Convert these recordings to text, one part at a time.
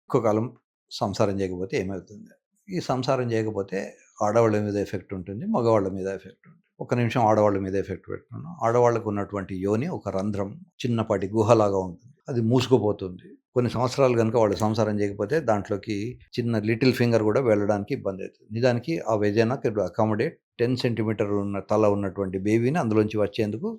ఎక్కువ కాలం సంసారం చేయకపోతే ఏమవుతుంది? ఈ సంసారం చేయకపోతే ఆడవాళ్ళ మీద ఎఫెక్ట్ ఉంటుంది. మగవాళ్ళ మీద ఎఫెక్ట్ ఉంటుంది. ఒక నిమిషం ఆడవాళ్ళ మీద ఎఫెక్ట్ పెట్టుకున్నాం. ఆడవాళ్ళకు ఉన్నటువంటి యోని ఒక రంధ్రం, చిన్నపాటి గుహలాగా ఉంటుంది. అది మూసుకుపోతుంది. కొన్ని సంవత్సరాలు గనుక వాళ్ళు సంసారం చేయకపోతే దాంట్లోకి చిన్న లిటిల్ ఫింగర్ కూడా వెళ్ళడానికి ఇబ్బందయితది. నిజానికి ఆ వెజైనా కెన్ అకామోడేట్ 10 సెంటీమీటర్ ఉన్న తల ఉన్నటువంటి బేబీని అందులోంచి వచ్చేందుకు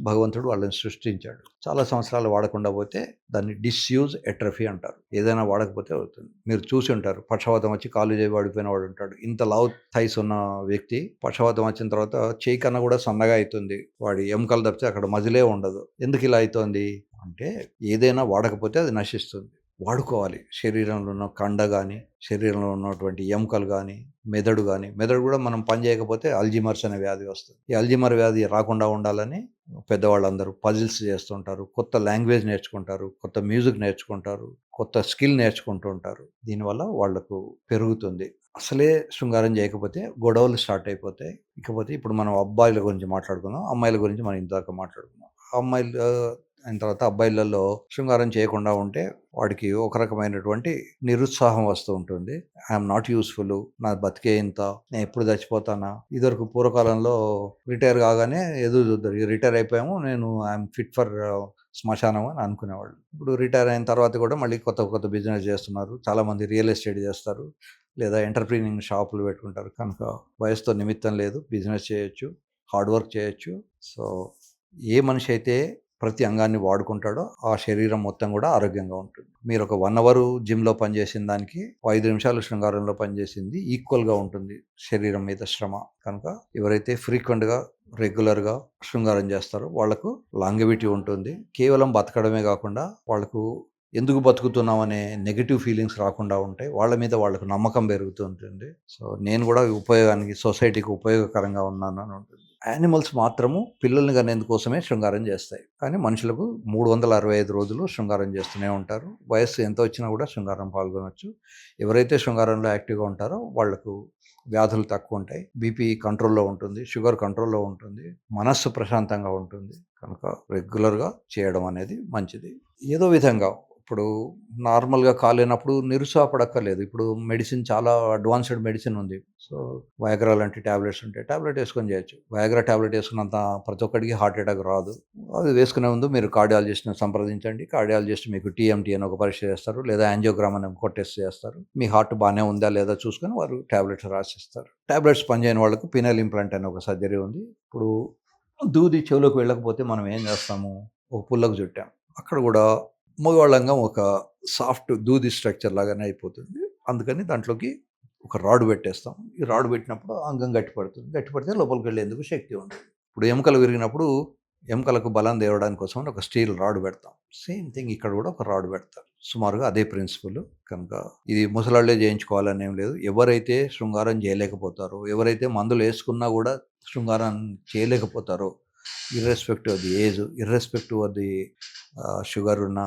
భగవంతుడు వాళ్ళని సృష్టించాడు. చాలా సంవత్సరాలు వాడకుండా పోతే దాన్ని డిస్యూజ్ ఎట్రఫీ అంటారు. ఏదైనా వాడకపోతే అవుతుంది. మీరు చూసి ఉంటారు. పక్షవాతం వచ్చి కాలు చేయి పడిపోయిన వాడు ఉంటాడు. ఇంత లావు థైస్ ఉన్న వ్యక్తి పక్షవాతం వచ్చిన తర్వాత చేయి కన్నా కూడా సన్నగా అవుతుంది. వాడి ఎముకలు తప్పితే అక్కడ మజిలే ఉండదు. ఎందుకు ఇలా అవుతోంది అంటే ఏదైనా వాడకపోతే అది నశిస్తుంది. వాడుకోవాలి. శరీరంలో ఉన్న కండ గానీ, శరీరంలో ఉన్నటువంటి ఎముకలు గానీ, మెదడు కూడా మనం పని చేయకపోతే అల్జీమర్స్ అనే వ్యాధి వస్తుంది. ఈ అల్జీమర్ వ్యాధి రాకుండా ఉండాలని పెద్దవాళ్ళందరూ పజిల్స్ చేస్తుంటారు. కొత్త లాంగ్వేజ్ నేర్చుకుంటారు. కొత్త మ్యూజిక్ నేర్చుకుంటారు. కొత్త స్కిల్ నేర్చుకుంటూ ఉంటారు. దీనివల్ల వాళ్ళకు పెరుగుతుంది. అసలే శృంగారం చేయకపోతే గొడవలు స్టార్ట్ అయిపోతాయి. ఇకపోతే ఇప్పుడు మనం అబ్బాయిల గురించి మాట్లాడుకుందాం. అమ్మాయిల గురించి మనం ఇందాక మాట్లాడుకున్నాం. అమ్మాయిలు అయిన తర్వాత అబ్బాయిలలో శృంగారం చేయకుండా ఉంటే వాడికి ఒక రకమైనటువంటి నిరుత్సాహం వస్తూ ఉంటుంది. ఐఎమ్ నాట్ యూస్ఫుల్, నా బతికే ఇంత, నేను ఎప్పుడు చచ్చిపోతానా. ఇదివరకు పూర్వకాలంలో రిటైర్ కాగానే ఎదురు చూద్దరు, రిటైర్ అయిపోయాము, నేను ఐఎమ్ ఫిట్ ఫర్ శ్మశానం అని అనుకునేవాళ్ళు. ఇప్పుడు రిటైర్ అయిన తర్వాత కూడా మళ్ళీ కొత్త కొత్త బిజినెస్ చేస్తున్నారు. చాలామంది రియల్ ఎస్టేట్ చేస్తారు, లేదా ఎంటర్ప్రీనింగ్ షాపులు పెట్టుకుంటారు. కనుక వయసుతో నిమిత్తం లేదు, బిజినెస్ చేయొచ్చు, హార్డ్ వర్క్ చేయొచ్చు. సో ఏ మనిషి అయితే ప్రతి అంగాన్ని వాడుకుంటాడో ఆ శరీరం మొత్తం కూడా ఆరోగ్యంగా ఉంటుంది. మీరు ఒక 1 అవర్ జిమ్లో పనిచేసిన దానికి 5 నిమిషాలు శృంగారంలో పనిచేసింది ఈక్వల్గా ఉంటుంది శరీరం మీద శ్రమ. కనుక ఎవరైతే ఫ్రీక్వెంట్గా రెగ్యులర్గా శృంగారం చేస్తారో వాళ్లకు లాంగివిటీ ఉంటుంది. కేవలం బతకడమే కాకుండా వాళ్లకు ఎందుకు బతుకుతున్నాం అనే నెగిటివ్ ఫీలింగ్స్ రాకుండా ఉంటాయి. వాళ్ళ మీద వాళ్ళకు నమ్మకం పెరుగుతూ ఉంటుంది. సో నేను కూడా ఉపయోగానికి, సొసైటీకి ఉపయోగకరంగా ఉన్నాను అని ఉంటుంది. యానిమల్స్ మాత్రము పిల్లల్ని కనేందుకోసమే శృంగారం చేస్తాయి. కానీ మనుషులకు 365 రోజులు శృంగారం చేస్తూనే ఉంటారు. వయస్సు ఎంత వచ్చినా కూడా శృంగారం పాల్గొనవచ్చు. ఎవరైతే శృంగారంలో యాక్టివ్గా ఉంటారో వాళ్లకు వ్యాధులు తక్కువ ఉంటాయి. బీపీ కంట్రోల్లో ఉంటుంది, షుగర్ కంట్రోల్లో ఉంటుంది, మనస్సు ప్రశాంతంగా ఉంటుంది. కనుక రెగ్యులర్గా చేయడం అనేది మంచిది. ఏదో విధంగా ఇప్పుడు నార్మల్గా కాలేనప్పుడు నిరుత్సాహపడక్కర్లేదు. ఇప్పుడు మెడిసిన్ చాలా అడ్వాన్స్డ్ మెడిసిన్ ఉంది. సో వయాగ్రా లాంటి ట్యాబ్లెట్స్ ఉంటాయి, ట్యాబ్లెట్ వేసుకొని చేయొచ్చు. వయాగ్రా ట్యాబ్లెట్ వేసుకున్నంత ప్రతి ఒక్కడికి హార్ట్ అటాక్ రాదు. అది వేసుకునే ముందు మీరు కార్డియాలజిస్ట్ని సంప్రదించండి. కార్డియాలజిస్ట్ మీకు టీఎంటీ అని ఒక పరీక్ష చేస్తారు, లేదా యాంజియోగ్రామ్ అని ఒక టెస్ట్ చేస్తారు. మీ హార్ట్ బాగానే ఉందా లేదా చూసుకొని వారు ట్యాబ్లెట్స్ రాసిస్తారు. ట్యాబ్లెట్స్ పనిచేయని వాళ్ళకు పినల్ ఇంప్లాంట్ అనే ఒక సర్జరీ ఉంది. ఇప్పుడు దూది చెవులోకి వెళ్ళకపోతే మనం ఏం చేస్తాము? ఒక పుల్లకు చుట్టాం, అక్కడ కూడా మగవాళ్ళంగం ఒక సాఫ్ట్ దూది స్ట్రక్చర్ లాగానే అయిపోతుంది. అందుకని దాంట్లోకి ఒక రాడ్ పెట్టేస్తాం. ఈ రాడ్ పెట్టినప్పుడు అంగం గట్టిపడుతుంది. గట్టిపడితే లోపలికి వెళ్ళేందుకు శక్తి ఉంటుంది. ఇప్పుడు ఎముకలు విరిగినప్పుడు ఎముకలకు బలం తేవడానికి కోసం ఒక స్టీల్ రాడ్ పెడతాం. సేమ్ థింగ్ ఇక్కడ కూడా ఒక రాడ్ పెడతారు. సుమారుగా అదే ప్రిన్సిపల్. కనుక ఇది ముసలాళ్లే చేయించుకోవాలని ఏం లేదు. ఎవరైతే శృంగారం చేయలేకపోతారో, ఎవరైతే మందులు వేసుకున్నా కూడా శృంగారం చేయలేకపోతారో, irrespective of the age, irrespective of the sugar ఉన్న,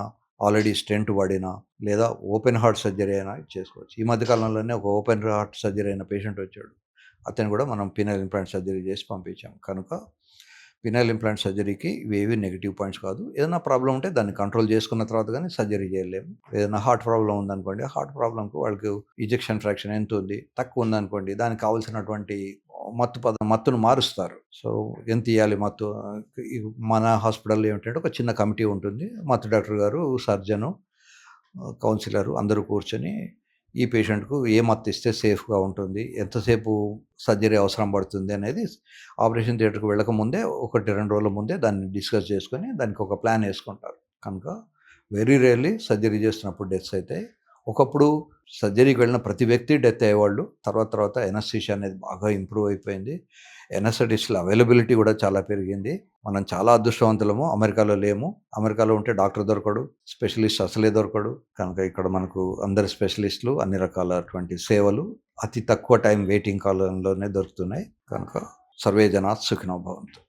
ఆల్రెడీ స్టెంట్ పడినా, లేదా ఓపెన్ హార్ట్ సర్జరీ అయినా చేసుకోవచ్చు. ఈ మధ్యకాలంలోనే ఒక ఓపెన్ హార్ట్ సర్జరీ అయిన పేషెంట్ వచ్చాడు. అతను కూడా మనం పినల్ ఇంప్లాంట్ సర్జరీ చేసి పంపించాం. కనుక పినల్ ఇంప్లాంట్ సర్జరీకి ఇవేవి నెగిటివ్ పాయింట్స్ కాదు. ఏదైనా ప్రాబ్లం ఉంటే దాన్ని కంట్రోల్ చేసుకున్న తర్వాత కానీ సర్జరీ చేయలేము. ఏదైనా హార్ట్ ప్రాబ్లం ఉందనుకోండి, హార్ట్ ప్రాబ్లంకు వాళ్ళకి ఈజెక్షన్ ఫ్రాక్షన్ ఎంత ఉంది, తక్కువ ఉందనుకోండి, దానికి కావాల్సినటువంటి మత్తును మారుస్తారు. సో ఎంత ఇవ్వాలి మత్తు? మన హాస్పిటల్లో ఏమిటంటే ఒక చిన్న కమిటీ ఉంటుంది. మత్తు డాక్టర్ గారు, సర్జను, కౌన్సిలరు అందరూ కూర్చొని ఈ పేషెంట్కు ఏ మత్తు ఇస్తే సేఫ్గా ఉంటుంది, ఎంతసేపు సర్జరీ అవసరం పడుతుంది అనేది ఆపరేషన్ థియేటర్కి వెళ్ళకముందే 1-2 రోజుల ముందే దాన్ని డిస్కస్ చేసుకొని దానికి ఒక ప్లాన్ వేసుకుంటారు. కనుక వెరీ రేర్లీ సర్జరీ చేస్తున్నప్పుడు డెత్స్ అయితే. ఒకప్పుడు సర్జరీకి వెళ్ళిన ప్రతి వ్యక్తి డెత్ అయ్యేవాళ్ళు. తర్వాత ఎనస్థీషియా అనేది బాగా ఇంప్రూవ్ అయిపోయింది. ఎనస్థెటిస్టుల అవైలబిలిటీ కూడా చాలా పెరిగింది. మనం చాలా అదృష్టవంతులము. అమెరికాలో లేము. అమెరికాలో ఉంటే డాక్టర్ దొరకడు, స్పెషలిస్ట్ అసలే దొరకడు. కనుక ఇక్కడ మనకు అందరు స్పెషలిస్టులు, అన్ని రకాలటువంటి సేవలు అతి తక్కువ టైం వెయిటింగ్ కాలంలోనే దొరుకుతున్నాయి. కనుక సర్వే జనా సుఖినో భవంతు.